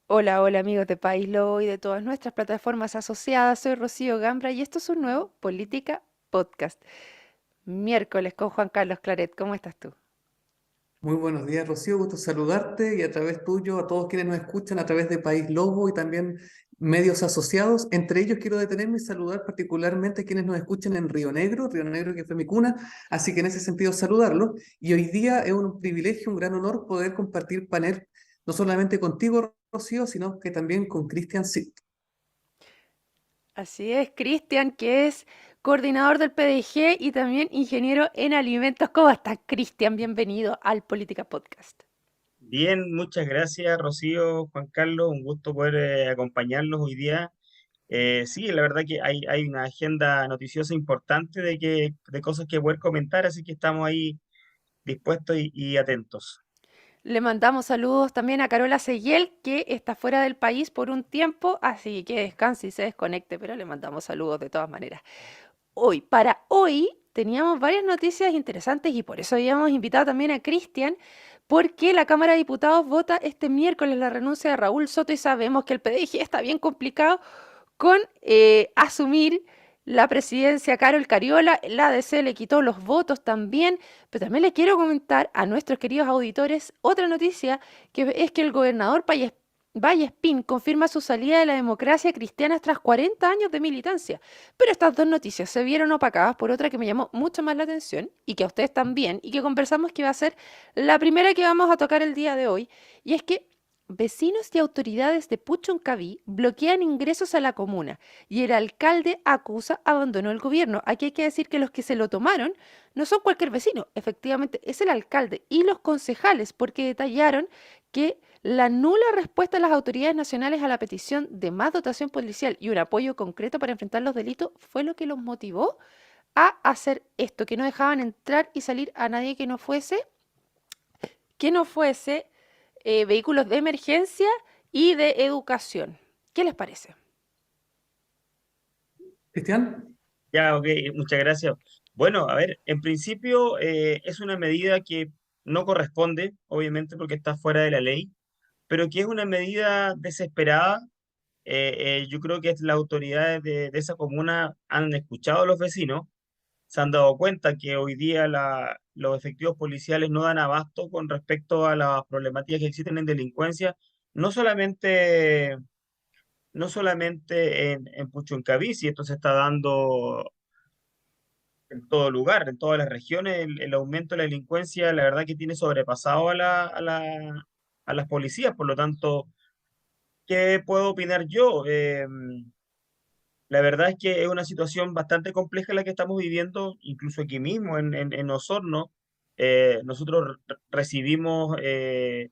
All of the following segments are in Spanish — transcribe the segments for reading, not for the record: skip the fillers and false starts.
Hola, hola amigos de País Lobo y de todas nuestras plataformas asociadas. Soy Rocío Gambra y esto es un nuevo Política Podcast. Miércoles con Juan Carlos Claret. ¿Cómo estás tú? Muy buenos días, Rocío. Gusto saludarte y a través tuyo a todos quienes nos escuchan a través de País Lobo y también medios asociados. Entre ellos quiero detenerme y saludar particularmente a quienes nos escuchan en Río Negro que fue mi cuna, así que en ese sentido saludarlos. Y hoy día es un privilegio, un gran honor poder compartir panel no solamente contigo, Rocío, sino que también con Cristian Sit. Así es, Cristian, que es coordinador del PDG y también ingeniero en alimentos. ¿Cómo estás, Cristian? Bienvenido al Política Podcast. Bien, muchas gracias, Rocío, Juan Carlos, un gusto poder acompañarlos hoy día. Sí, la verdad que hay una agenda noticiosa importante de cosas que poder comentar, así que estamos ahí dispuestos y atentos. Le mandamos saludos también a Carola Seguiel, que está fuera del país por un tiempo, así que descanse y se desconecte, pero le mandamos saludos de todas maneras. Para hoy teníamos varias noticias interesantes y por eso habíamos invitado también a Cristian, porque la Cámara de Diputados vota este miércoles la renuncia de Raúl Soto y sabemos que el PDG está bien complicado con asumir la presidencia Carol Cariola, la ADC le quitó los votos también, pero también le quiero comentar a nuestros queridos auditores otra noticia, que es que el gobernador Vallespín confirma su salida de la democracia cristiana tras 40 años de militancia. Pero estas dos noticias se vieron opacadas por otra que me llamó mucho más la atención y que a ustedes también, y que conversamos que va a ser la primera que vamos a tocar el día de hoy, y es que vecinos y autoridades de Puchoncaví bloquean ingresos a la comuna y el alcalde acusa abandono el gobierno. Aquí hay que decir que los que se lo tomaron no son cualquier vecino, efectivamente es el alcalde y los concejales porque detallaron que la nula respuesta de las autoridades nacionales a la petición de más dotación policial y un apoyo concreto para enfrentar los delitos fue lo que los motivó a hacer esto, que no dejaban entrar y salir a nadie que no fuese vehículos de emergencia y de educación. ¿Qué les parece? Cristian. Ya, ok, muchas gracias. Bueno, a ver, en principio es una medida que no corresponde, obviamente, porque está fuera de la ley, pero que es una medida desesperada. Yo creo que las autoridades de esa comuna han escuchado a los vecinos, se han dado cuenta que hoy día los efectivos policiales no dan abasto con respecto a las problemáticas que existen en delincuencia, no solamente, no solamente en Puchuncaví, si esto se está dando en todo lugar, en todas las regiones, el aumento de la delincuencia, la verdad que tiene sobrepasado a las policías, por lo tanto, ¿qué puedo opinar yo? La verdad es que es una situación bastante compleja la que estamos viviendo, incluso aquí mismo en Osorno. Nosotros recibimos eh,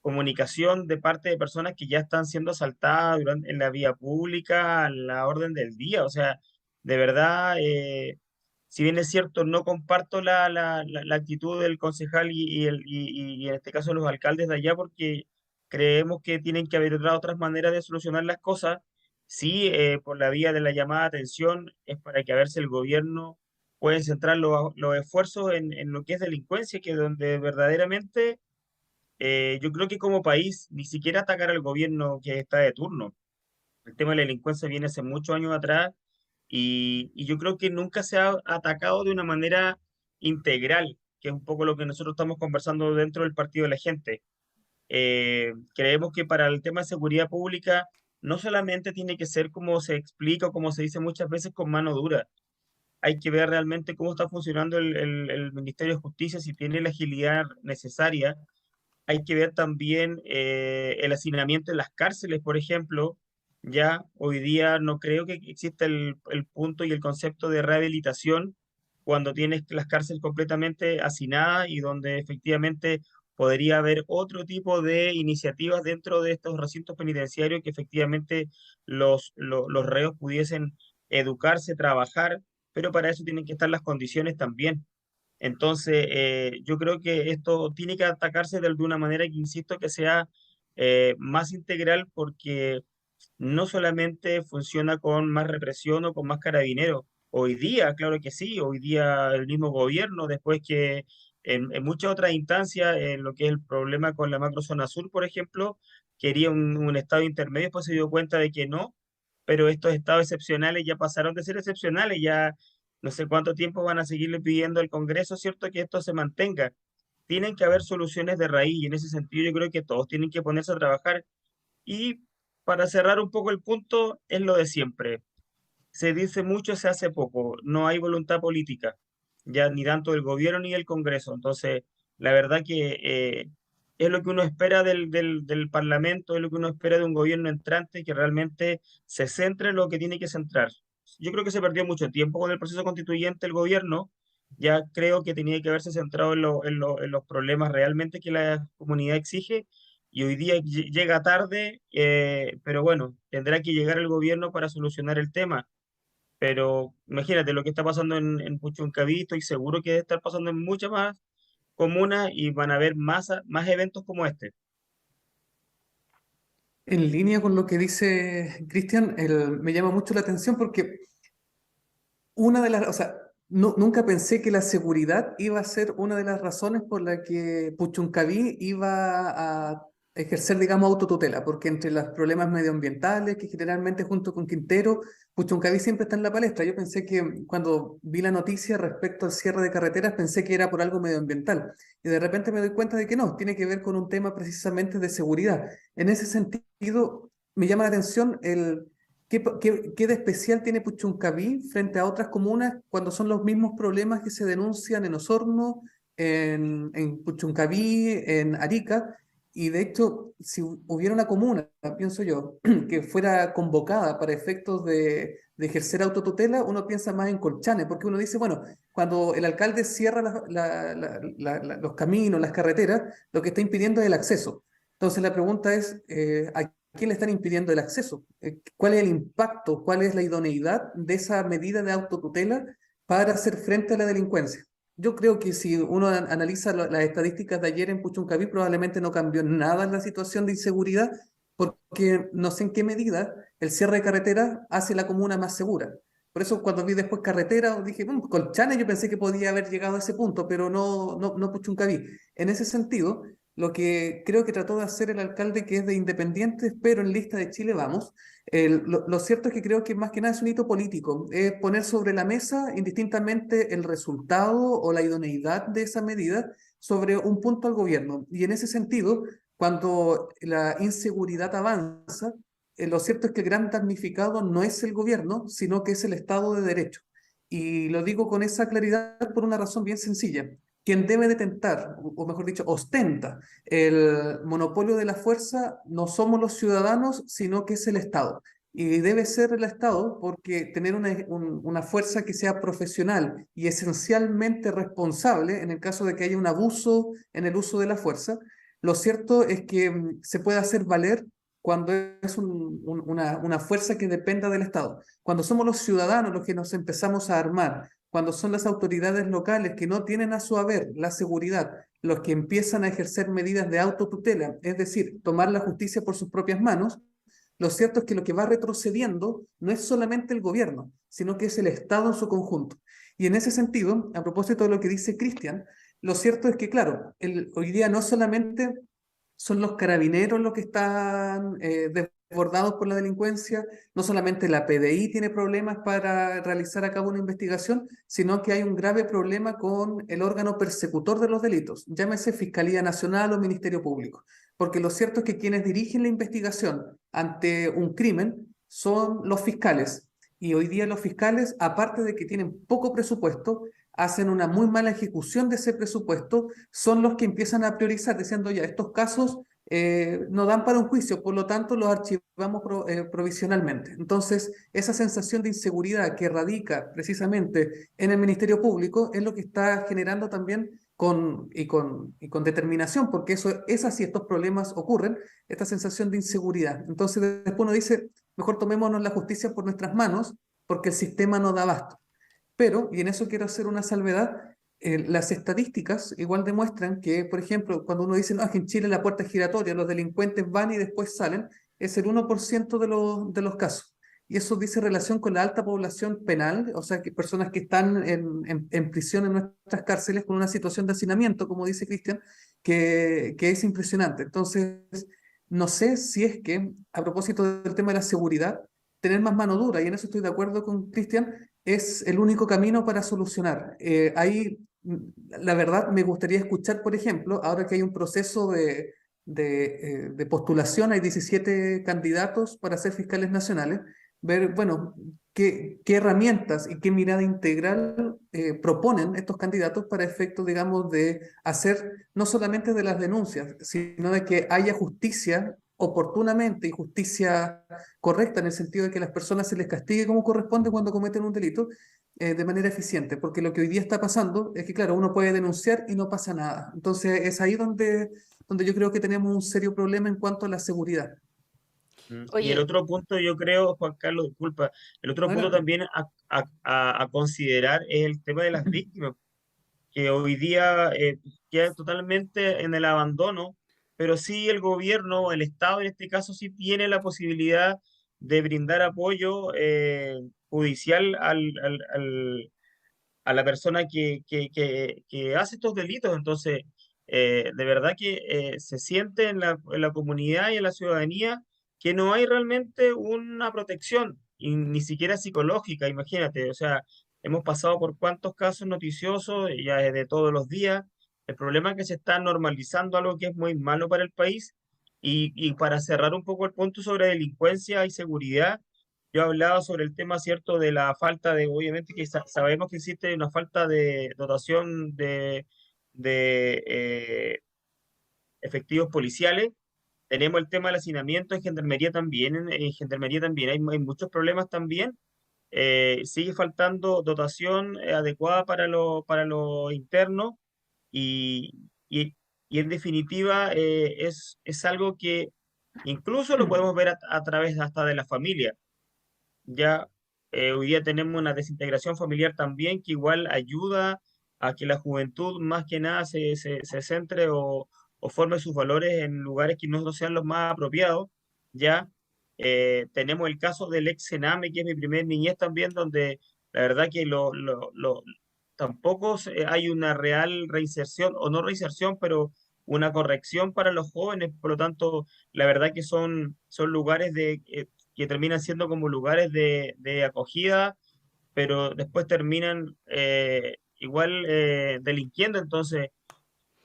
comunicación de parte de personas que ya están siendo asaltadas en la vía pública a la orden del día. O sea, de verdad, si bien es cierto, no comparto la actitud del concejal y en este caso los alcaldes de allá, porque creemos que tienen que haber otras maneras de solucionar las cosas. Sí, por la vía de la llamada de atención es para que a ver si el gobierno puede centrar los esfuerzos en lo que es delincuencia, que es donde verdaderamente yo creo que como país ni siquiera atacar al gobierno que está de turno. El tema de la delincuencia viene hace muchos años atrás y yo creo que nunca se ha atacado de una manera integral, que es un poco lo que nosotros estamos conversando dentro del Partido de la Gente. Creemos que para el tema de seguridad pública no solamente tiene que ser como se explica o como se dice muchas veces con mano dura. Hay que ver realmente cómo está funcionando el Ministerio de Justicia, si tiene la agilidad necesaria. Hay que ver también el hacinamiento en las cárceles, por ejemplo. Ya hoy día no creo que exista el punto y el concepto de rehabilitación cuando tienes las cárceles completamente hacinadas y donde efectivamente podría haber otro tipo de iniciativas dentro de estos recintos penitenciarios que efectivamente los reos pudiesen educarse, trabajar, pero para eso tienen que estar las condiciones también. Entonces, yo creo que esto tiene que atacarse de una manera que, insisto, que sea más integral porque no solamente funciona con más represión o con más carabineros. Hoy día, claro que sí, hoy día el mismo gobierno, después en muchas otras instancias, en lo que es el problema con la macrozona sur, por ejemplo, quería un estado intermedio, pues se dio cuenta de que no, pero estos estados excepcionales ya pasaron de ser excepcionales, ya no sé cuánto tiempo van a seguirle pidiendo al Congreso, ¿cierto?, que esto se mantenga. Tienen que haber soluciones de raíz y en ese sentido yo creo que todos tienen que ponerse a trabajar. Y para cerrar un poco el punto, es lo de siempre. Se dice mucho, se hace poco. No hay voluntad política, ya ni tanto del gobierno ni del Congreso. Entonces, la verdad que es lo que uno espera del Parlamento, es lo que uno espera de un gobierno entrante que realmente se centre en lo que tiene que centrar. Yo creo que se perdió mucho tiempo con el proceso constituyente el gobierno. Ya creo que tenía que haberse centrado en los problemas realmente que la comunidad exige y hoy día llega tarde, pero bueno, tendrá que llegar el gobierno para solucionar el tema. Pero imagínate lo que está pasando en Puchuncaví, estoy seguro que debe estar pasando en muchas más comunas y van a haber más eventos como este. En línea con lo que dice Cristian, me llama mucho la atención porque una de las, o sea, nunca pensé que la seguridad iba a ser una de las razones por la que Puchuncaví iba a ejercer, digamos, autotutela, porque entre los problemas medioambientales, que generalmente junto con Quintero, Puchuncaví siempre está en la palestra. Yo pensé que cuando vi la noticia respecto al cierre de carreteras, pensé que era por algo medioambiental. Y de repente me doy cuenta de que no, tiene que ver con un tema precisamente de seguridad. En ese sentido, me llama la atención ¿qué de especial tiene Puchuncaví frente a otras comunas cuando son los mismos problemas que se denuncian en Osorno, en Puchuncaví, en Arica? Y de hecho, si hubiera una comuna, pienso yo, que fuera convocada para efectos de ejercer autotutela, uno piensa más en Colchane, porque uno dice, bueno, cuando el alcalde cierra los caminos, las carreteras, lo que está impidiendo es el acceso. Entonces la pregunta es, ¿a quién le están impidiendo el acceso? ¿Cuál es el impacto, cuál es la idoneidad de esa medida de autotutela para hacer frente a la delincuencia? Yo creo que si uno analiza las estadísticas de ayer en Puchuncaví, probablemente no cambió nada en la situación de inseguridad, porque no sé en qué medida el cierre de carretera hace la comuna más segura. Por eso cuando vi después carretera, dije, Colchane yo pensé que podía haber llegado a ese punto, pero no Puchuncaví. En ese sentido, lo que creo que trató de hacer el alcalde, que es de Independientes, pero en lista de Chile Vamos, lo cierto es que creo que más que nada es un hito político, es poner sobre la mesa indistintamente el resultado o la idoneidad de esa medida sobre un punto al gobierno. Y en ese sentido, cuando la inseguridad avanza, lo cierto es que el gran damnificado no es el gobierno, sino que es el Estado de Derecho. Y lo digo con esa claridad por una razón bien sencilla. Quien debe detentar, o mejor dicho, ostenta el monopolio de la fuerza no somos los ciudadanos, sino que es el Estado. Y debe ser el Estado porque tener una fuerza que sea profesional y esencialmente responsable en el caso de que haya un abuso en el uso de la fuerza, lo cierto es que se puede hacer valer cuando es una fuerza que dependa del Estado. Cuando somos los ciudadanos los que nos empezamos a armar, cuando son las autoridades locales que no tienen a su haber la seguridad, los que empiezan a ejercer medidas de autotutela, es decir, tomar la justicia por sus propias manos, lo cierto es que lo que va retrocediendo no es solamente el gobierno, sino que es el Estado en su conjunto. Y en ese sentido, a propósito de lo que dice Cristian, lo cierto es que, claro, hoy día no solamente son los carabineros los que están desbordados por la delincuencia, no solamente la PDI tiene problemas para realizar a cabo una investigación, sino que hay un grave problema con el órgano persecutor de los delitos, llámese Fiscalía Nacional o Ministerio Público, porque lo cierto es que quienes dirigen la investigación ante un crimen son los fiscales, y hoy día los fiscales, aparte de que tienen poco presupuesto, hacen una muy mala ejecución de ese presupuesto, son los que empiezan a priorizar, diciendo ya, estos casos no dan para un juicio, por lo tanto los archivamos provisionalmente. Entonces, esa sensación de inseguridad que radica precisamente en el Ministerio Público es lo que está generando también con determinación, porque eso es así, estos problemas ocurren, esta sensación de inseguridad. Entonces, después uno dice, mejor tomémonos la justicia por nuestras manos, porque el sistema no da abasto. Pero, y en eso quiero hacer una salvedad, las estadísticas igual demuestran que, por ejemplo, cuando uno dice, no, que en Chile la puerta es giratoria, los delincuentes van y después salen, es el 1% de los casos. y eso dice relación con la alta población penal, o sea, que personas que están en prisión en nuestras cárceles con una situación de hacinamiento, como dice Cristian, que es impresionante. Entonces, no sé si es que, a propósito del tema de la seguridad, tener más mano dura, y en eso estoy de acuerdo con Cristian, es el único camino para solucionar. La verdad, me gustaría escuchar, por ejemplo, ahora que hay un proceso de postulación, hay 17 candidatos para ser fiscales nacionales, ver, bueno, qué herramientas y qué mirada integral proponen estos candidatos para efectos, digamos, de hacer no solamente de las denuncias, sino de que haya justicia oportunamente y justicia correcta en el sentido de que las personas se les castigue como corresponde cuando cometen un delito de manera eficiente, porque lo que hoy día está pasando es que, claro, uno puede denunciar y no pasa nada. Entonces, es ahí donde yo creo que tenemos un serio problema en cuanto a la seguridad. Y el Oye, otro punto, yo creo, Juan Carlos, disculpa, el otro punto Adelante. también a considerar es el tema de las víctimas, que hoy día queda totalmente en el abandono, pero sí el gobierno, el Estado en este caso, sí tiene la posibilidad de brindar apoyo judicial a la persona que hace estos delitos. Entonces, de verdad que se siente en la comunidad y en la ciudadanía que no hay realmente una protección, y ni siquiera psicológica, imagínate. O sea, hemos pasado por cuántos casos noticiosos ya de todos los días. El problema es que se está normalizando algo que es muy malo para el país. Y para cerrar un poco el punto sobre delincuencia y seguridad, yo hablaba sobre el tema, ¿cierto?, de la falta de, obviamente que sabemos que existe una falta de dotación de efectivos policiales. Tenemos el tema del hacinamiento en Gendarmería también, en Gendarmería también hay muchos problemas también. Sigue faltando dotación adecuada para lo interno y, y, y en definitiva es algo que incluso lo podemos ver a través hasta de la familia. Ya hoy día tenemos una desintegración familiar también que igual ayuda a que la juventud más que nada se centre o forme sus valores en lugares que no sean los más apropiados. Ya tenemos el caso del ex Sename, que es mi primer niñez también, donde la verdad que tampoco hay una real reinserción, o no reinserción, pero una corrección para los jóvenes. Por lo tanto, la verdad que son lugares que terminan siendo como lugares de acogida, pero después terminan igual delinquiendo. Entonces,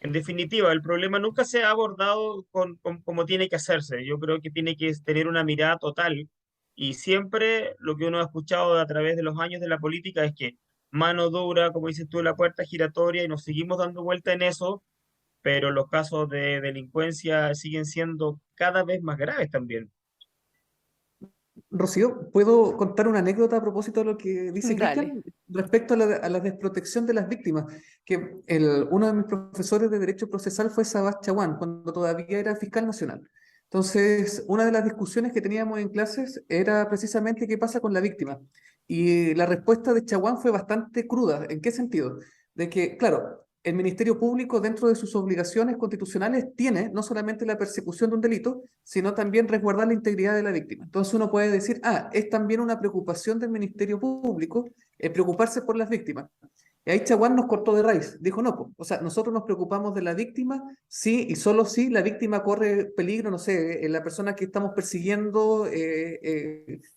en definitiva, el problema nunca se ha abordado como tiene que hacerse. Yo creo que tiene que tener una mirada total, y siempre lo que uno ha escuchado a través de los años de la política es que mano dura, como dices tú, la puerta giratoria, y nos seguimos dando vuelta en eso, pero los casos de delincuencia siguen siendo cada vez más graves también. Rocío, ¿puedo contar una anécdota a propósito de lo que dice dale. Cristian respecto a la desprotección de las víctimas? Que uno de mis profesores de Derecho Procesal fue Sabás Chaguán, cuando todavía era fiscal nacional. Entonces, una de las discusiones que teníamos en clases era precisamente qué pasa con la víctima. Y la respuesta de Chaguán fue bastante cruda. ¿En qué sentido? De que, claro, el Ministerio Público, dentro de sus obligaciones constitucionales, tiene no solamente la persecución de un delito, sino también resguardar la integridad de la víctima. Entonces uno puede decir, es también una preocupación del Ministerio Público preocuparse por las víctimas. Y ahí Chaguán nos cortó de raíz. Dijo, no, po. O sea, nosotros nos preocupamos de la víctima, sí, y solo si la víctima corre peligro, no sé, la persona que estamos persiguiendo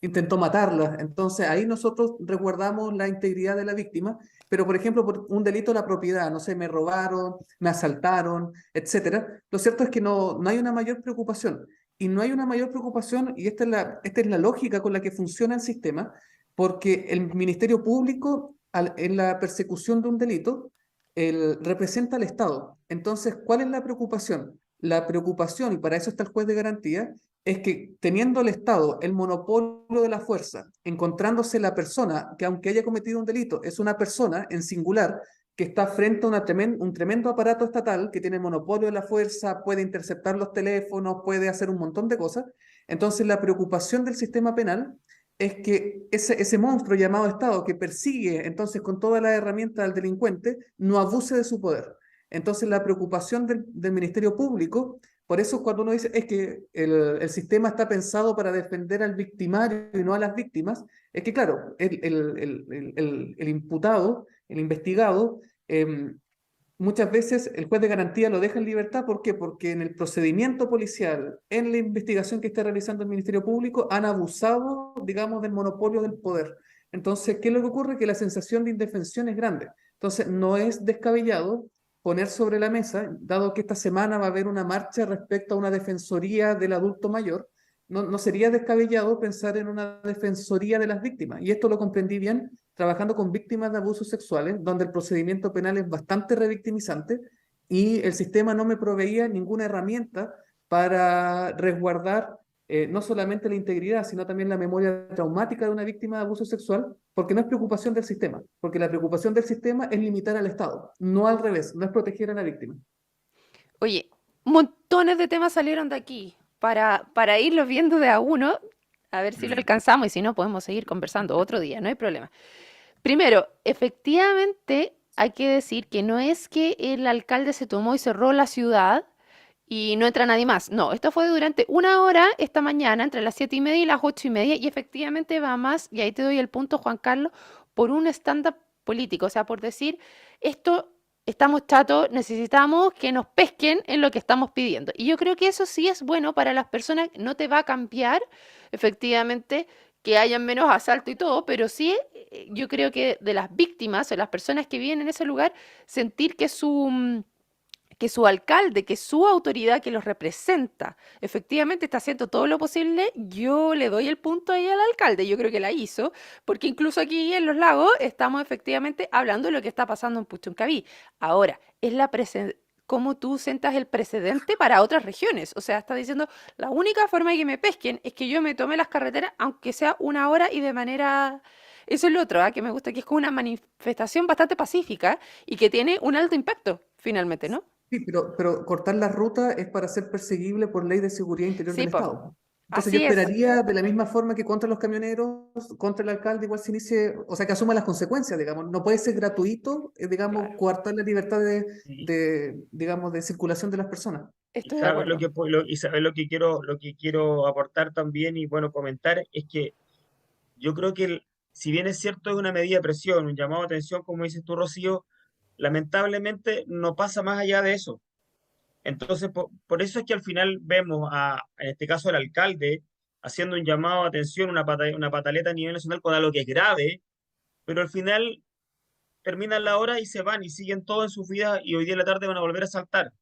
intentó matarla. Entonces ahí nosotros resguardamos la integridad de la víctima, pero por ejemplo, por un delito de la propiedad, no sé, me robaron, me asaltaron, etcétera. Lo cierto es que no hay una mayor preocupación. Y no hay una mayor preocupación, y esta es la lógica con la que funciona el sistema, porque el Ministerio Público, en la persecución de un delito, representa al Estado. Entonces, ¿cuál es la preocupación? La preocupación, y para eso está el juez de garantía, es que teniendo el Estado el monopolio de la fuerza, encontrándose la persona que aunque haya cometido un delito, es una persona en singular que está frente a un tremendo aparato estatal que tiene monopolio de la fuerza, puede interceptar los teléfonos, puede hacer un montón de cosas. Entonces, la preocupación del sistema penal es que ese monstruo llamado Estado que persigue entonces con todas las herramientas al delincuente no abuse de su poder. Entonces la preocupación del Ministerio Público Por eso cuando uno dice es que el sistema está pensado para defender al victimario y no a las víctimas, es que claro, el imputado, el investigado, muchas veces el juez de garantía lo deja en libertad. ¿Por qué? Porque en el procedimiento policial, en la investigación que está realizando el Ministerio Público, han abusado, digamos, del monopolio del poder. Entonces, ¿qué es lo que ocurre? Que la sensación de indefensión es grande. Entonces, no es descabellado poner sobre la mesa, dado que esta semana va a haber una marcha respecto a una defensoría del adulto mayor, no sería descabellado pensar en una defensoría de las víctimas. Y esto lo comprendí bien trabajando con víctimas de abusos sexuales, donde el procedimiento penal es bastante revictimizante y el sistema no me proveía ninguna herramienta para resguardar no solamente la integridad, sino también la memoria traumática de una víctima de abuso sexual, porque no es preocupación del sistema, porque la preocupación del sistema es limitar al Estado, no al revés, no es proteger a la víctima. Oye, montones de temas salieron de aquí para irlos viendo de a uno, a ver si lo alcanzamos y si no podemos seguir conversando otro día, no hay problema. Primero, efectivamente hay que decir que no es que el alcalde se tomó y cerró la ciudad y no entra nadie más. No, esto fue durante una hora esta mañana, entre las 7:30 y las 8:30, y efectivamente va más, y ahí te doy el punto, Juan Carlos, por un stand-up político, o sea, por decir, esto, estamos chatos, necesitamos que nos pesquen en lo que estamos pidiendo. Y yo creo que eso sí es bueno para las personas, no te va a cambiar, efectivamente, que hayan menos asalto y todo, pero sí, yo creo que de las víctimas o las personas que viven en ese lugar, sentir que su alcalde, que su autoridad que los representa, efectivamente está haciendo todo lo posible, yo le doy el punto ahí al alcalde, yo creo que la hizo, porque incluso aquí en Los Lagos estamos efectivamente hablando de lo que está pasando en Puchuncaví. Ahora, es cómo tú sentas el precedente para otras regiones. O sea, está diciendo, la única forma de que me pesquen es que yo me tome las carreteras, aunque sea una hora y de manera... Eso es lo otro, que me gusta, que es como una manifestación bastante pacífica y que tiene un alto impacto, finalmente, ¿no? Sí, pero cortar la ruta es para ser perseguible por ley de seguridad interior Sí, del pues, Estado. Entonces yo así es. esperaría de la misma forma que contra los camioneros, contra el alcalde igual se inicie, o sea, que asuma las consecuencias, digamos. No puede ser gratuito, digamos, Claro, coartar la libertad Y, digamos, de circulación de las personas. y estoy de sabes acuerdo. y sabes lo que quiero aportar también y bueno, comentar es que yo creo que si bien es cierto es una medida de presión, un llamado de atención, como dices tú, Rocío, lamentablemente no pasa más allá de eso. Entonces, por eso es que al final vemos en este caso, al alcalde haciendo un llamado de atención, una pataleta a nivel nacional con algo que es grave, pero al final terminan la hora y se van y siguen todo en sus vidas y hoy día en la tarde van a volver a saltar.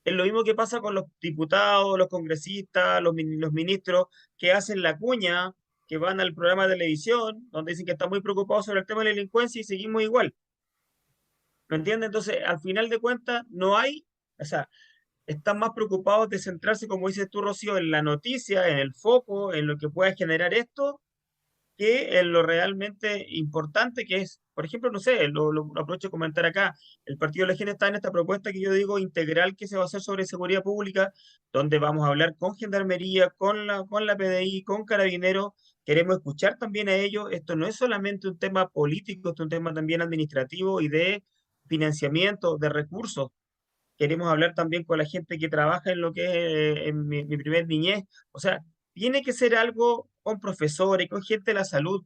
Es lo mismo que pasa con los diputados, los congresistas, los ministros que hacen la cuña, que van al programa de televisión, donde dicen que están muy preocupados sobre el tema de la delincuencia y seguimos igual. ¿Me entiendes? Entonces, al final de cuentas, no hay, o sea, están más preocupados de centrarse, como dices tú, Rocío, en la noticia, en el foco, en lo que pueda generar esto, que en lo realmente importante que es, por ejemplo, no sé, lo aprovecho de comentar acá, el Partido de la Gente está en esta propuesta que yo digo integral que se va a hacer sobre seguridad pública, donde vamos a hablar con Gendarmería, con la PDI, con Carabineros, queremos escuchar también a ellos, esto no es solamente un tema político, esto es un tema también administrativo y de financiamiento, de recursos. Queremos hablar también con la gente que trabaja en lo que es mi primer niñez. O sea, tiene que ser algo con profesores, con gente de la salud.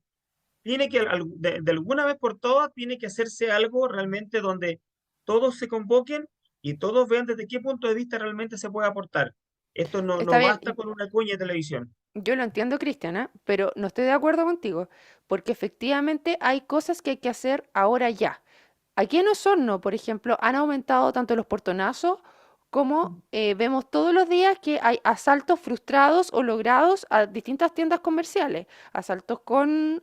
Tiene que, de alguna vez por todas, tiene que hacerse algo realmente donde todos se convoquen y todos vean desde qué punto de vista realmente se puede aportar. Esto Está no bien, basta con una cuña de televisión. yo lo entiendo, Cristiana, pero no estoy de acuerdo contigo, porque efectivamente hay cosas que hay que hacer ahora ya. Aquí en Osorno, por ejemplo, han aumentado tanto los portonazos como vemos todos los días que hay asaltos frustrados o logrados a distintas tiendas comerciales, asaltos con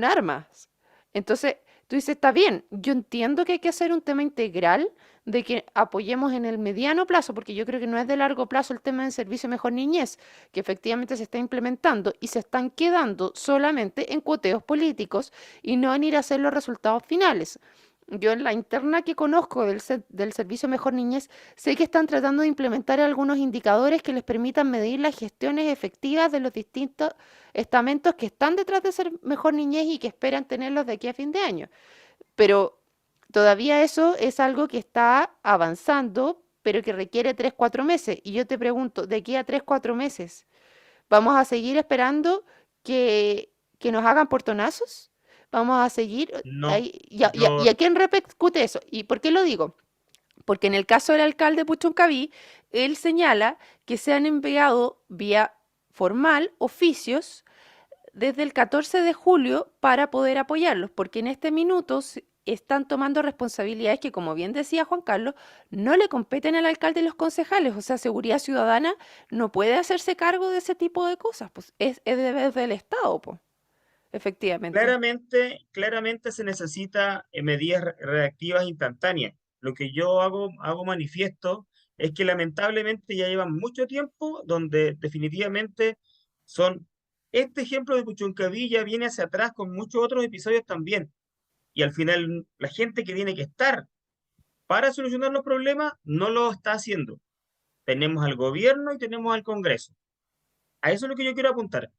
armas. Entonces, tú dices, está bien, yo entiendo que hay que hacer un tema integral de que apoyemos en el mediano plazo, porque yo creo que no es de largo plazo el tema del servicio Mejor Niñez, que efectivamente se está implementando y se están quedando solamente en cuoteos políticos y no en ir a hacer los resultados finales. Yo en la interna que conozco del servicio Mejor Niñez, sé que están tratando de implementar algunos indicadores que les permitan medir las gestiones efectivas de los distintos estamentos que están detrás de ser Mejor Niñez y que esperan tenerlos de aquí a fin de año. Pero todavía eso es algo que está avanzando, pero que requiere 3, 4 meses. Y yo te pregunto, ¿de aquí a 3, 4 meses vamos a seguir esperando que nos hagan portonazos? ¿Vamos a seguir? No, ¿Y yo a quién repercute eso? ¿Y por qué lo digo? Porque en el caso del alcalde Puchuncaví, él señala que se han enviado vía formal oficios desde el 14 de julio para poder apoyarlos, porque en este minuto están tomando responsabilidades que, como bien decía Juan Carlos, no le competen al alcalde y los concejales. O sea, Seguridad Ciudadana no puede hacerse cargo de ese tipo de cosas, pues es deber del Estado, pues, efectivamente. claramente se necesita medidas reactivas instantáneas. Lo que yo hago manifiesto es que lamentablemente ya llevan mucho tiempo donde definitivamente son, este ejemplo de Puchuncaví ya viene hacia atrás con muchos otros episodios también. Y al final la gente que tiene que estar para solucionar los problemas no lo está haciendo. Tenemos al gobierno y tenemos al Congreso. A eso es lo que yo quiero apuntar.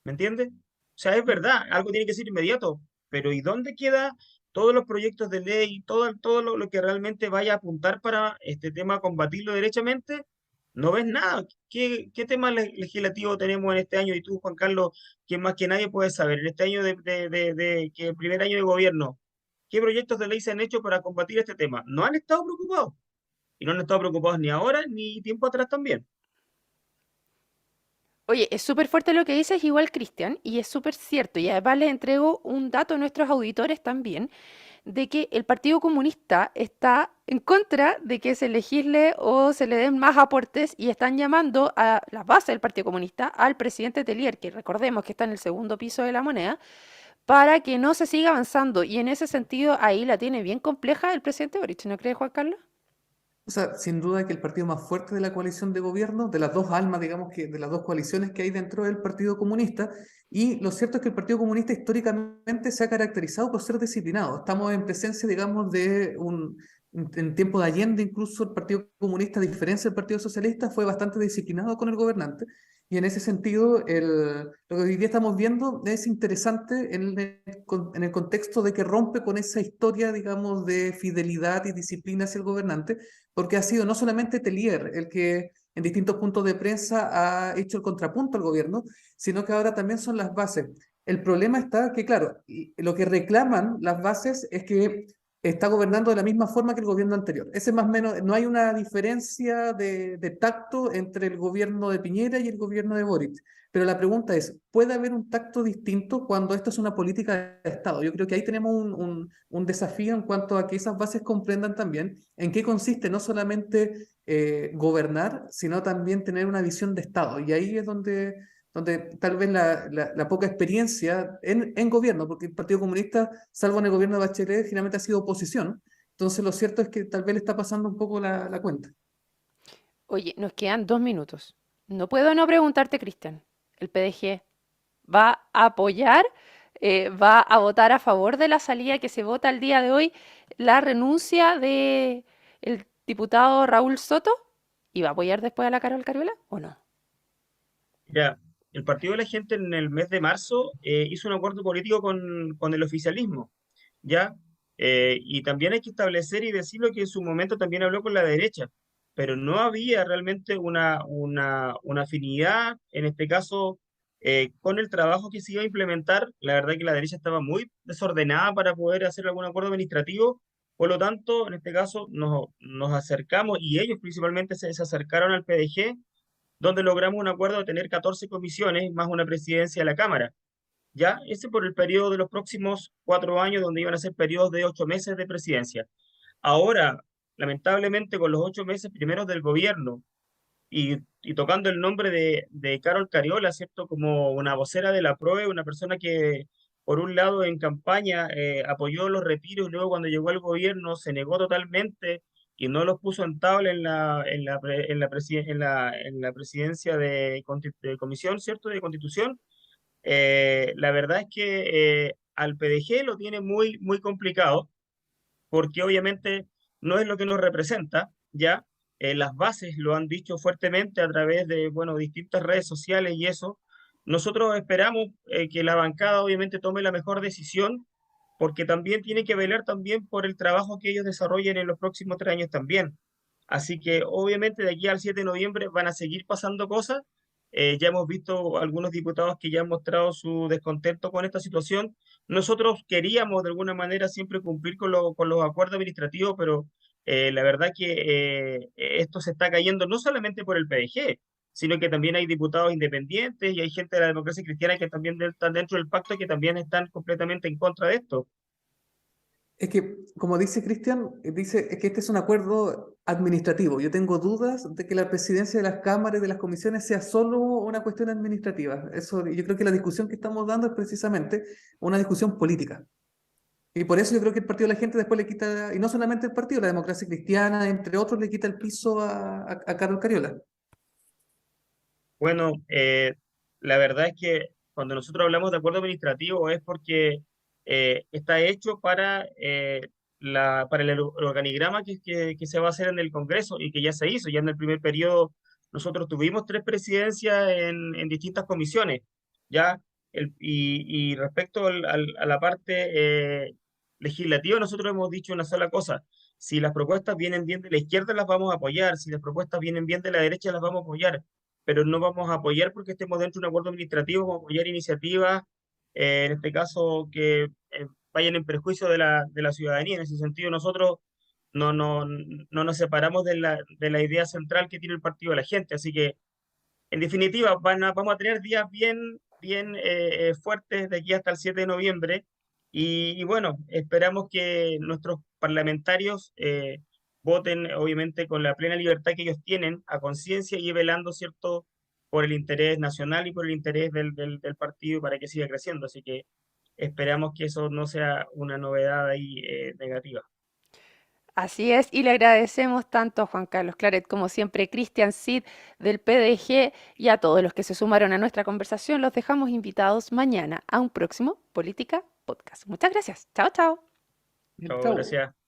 ¿Me entiendes? O sea, es verdad, algo tiene que ser inmediato, pero ¿y dónde queda todos los proyectos de ley, todo lo que realmente vaya a apuntar para este tema, combatirlo derechamente? No ves nada. ¿Qué tema legislativo tenemos en este año? Y tú, Juan Carlos, que más que nadie puedes saber, en este año que el primer año de gobierno, ¿qué proyectos de ley se han hecho para combatir este tema? No han estado preocupados. Y no han estado preocupados ni ahora ni tiempo atrás también. Oye, es súper fuerte lo que dices, igual Cristian, y es súper cierto. Y además les entrego un dato a nuestros auditores también, de que el Partido Comunista está en contra de que se legisle o se le den más aportes y están llamando a la base del Partido Comunista al presidente Telier, que recordemos que está en el segundo piso de la moneda, para que no se siga avanzando. Y en ese sentido, ahí la tiene bien compleja el presidente Boric, ¿no cree, Juan Carlos? O sea, sin duda que el partido más fuerte de la coalición de gobierno, de las dos almas, digamos que de las dos coaliciones que hay dentro del Partido Comunista, y lo cierto es que el Partido Comunista históricamente se ha caracterizado por ser disciplinado. Estamos en presencia, digamos, en tiempo de Allende, incluso el Partido Comunista, a diferencia del Partido Socialista, fue bastante disciplinado con el gobernante. Y en ese sentido, lo que hoy día estamos viendo es interesante en el contexto de que rompe con esa historia, digamos, de fidelidad y disciplina hacia el gobernante, porque ha sido no solamente Telier el que en distintos puntos de prensa ha hecho el contrapunto al gobierno, sino que ahora también son las bases. El problema está que, claro, lo que reclaman las bases es que está gobernando de la misma forma que el gobierno anterior. Ese más o menos, no hay una diferencia de tacto entre el gobierno de Piñera y el gobierno de Boric. Pero la pregunta es, ¿puede haber un tacto distinto cuando esto es una política de Estado? Yo creo que ahí tenemos un desafío en cuanto a que esas bases comprendan también en qué consiste no solamente gobernar, sino también tener una visión de Estado. Y ahí es donde tal vez la poca experiencia en gobierno, porque el Partido Comunista, salvo en el gobierno de Bachelet, generalmente ha sido oposición. Entonces lo cierto es que tal vez le está pasando un poco la cuenta. Oye, nos quedan 2 minutos. No puedo no preguntarte, Cristian. ¿El PDG va a apoyar, va a votar a favor de la salida que se vota el día de hoy, la renuncia de el diputado Raúl Soto? ¿Y va a apoyar después a la Carol Cariola o no? Mira, el Partido de la Gente en el mes de marzo hizo un acuerdo político con el oficialismo, ¿ya? Y también hay que establecer y decirlo que en su momento también habló con la derecha, pero no había realmente una afinidad, en este caso, con el trabajo que se iba a implementar. La verdad que la derecha estaba muy desordenada para poder hacer algún acuerdo administrativo, por lo tanto, en este caso, nos acercamos y ellos principalmente se acercaron al PDG donde logramos un acuerdo de tener 14 comisiones más una presidencia de la Cámara. ¿Ya? Ese por el periodo de los próximos 4 años, donde iban a ser periodos de 8 meses de presidencia. Ahora, lamentablemente, con los 8 meses primeros del gobierno y tocando el nombre de Carol Cariola, ¿cierto? Como una vocera de la PROE, una persona que, por un lado, en campaña apoyó los retiros y luego cuando llegó al gobierno se negó totalmente y no los puso en tabla en la presidencia de comisión, ¿cierto? De Constitución. La verdad es que al PDG lo tiene muy, muy complicado porque obviamente no es lo que nos representa, ¿ya? Las bases lo han dicho fuertemente a través de, bueno, distintas redes sociales y eso. Nosotros esperamos que la bancada obviamente tome la mejor decisión, porque también tiene que velar también por el trabajo que ellos desarrollen en los próximos 3 años también. Así que obviamente de aquí al 7 de noviembre van a seguir pasando cosas. Ya hemos visto algunos diputados que ya han mostrado su descontento con esta situación. Nosotros queríamos de alguna manera siempre cumplir con los acuerdos administrativos, pero la verdad que esto se está cayendo no solamente por el PDG, sino que también hay diputados independientes y hay gente de la democracia cristiana que también están dentro del pacto que también están completamente en contra de esto. Es que, como dice Cristian, dice es que este es un acuerdo administrativo. Yo tengo dudas de que la presidencia de las cámaras y de las comisiones sea solo una cuestión administrativa. Eso, yo creo que la discusión que estamos dando es precisamente una discusión política. Y por eso yo creo que el Partido de la Gente después le quita, y no solamente el partido, la democracia cristiana, entre otros, le quita el piso a Carlos Cariola. Bueno, la verdad es que cuando nosotros hablamos de acuerdo administrativo es porque está hecho para el organigrama que se va a hacer en el Congreso y que ya se hizo. Ya en el primer periodo nosotros tuvimos tres presidencias en distintas comisiones. Ya y respecto a la parte legislativa, nosotros hemos dicho una sola cosa. Si las propuestas vienen bien de la izquierda, las vamos a apoyar. Si las propuestas vienen bien de la derecha, las vamos a apoyar, pero no vamos a apoyar porque estemos dentro de un acuerdo administrativo, vamos a apoyar iniciativas, en este caso, que vayan en perjuicio de la ciudadanía. En ese sentido, nosotros no nos separamos de la idea central que tiene el Partido de la Gente. Así que, en definitiva, vamos a tener días bien fuertes de aquí hasta el 7 de noviembre. Y bueno, esperamos que nuestros parlamentarios voten, obviamente, con la plena libertad que ellos tienen, a conciencia y velando, ¿cierto?, por el interés nacional y por el interés del partido para que siga creciendo. Así que esperamos que eso no sea una novedad ahí negativa. Así es, y le agradecemos tanto a Juan Carlos Claret como siempre, Cristian Cid del PDG y a todos los que se sumaron a nuestra conversación. Los dejamos invitados mañana a un próximo Política Podcast. Muchas gracias. Chao, chao. Chao, Chau. gracias.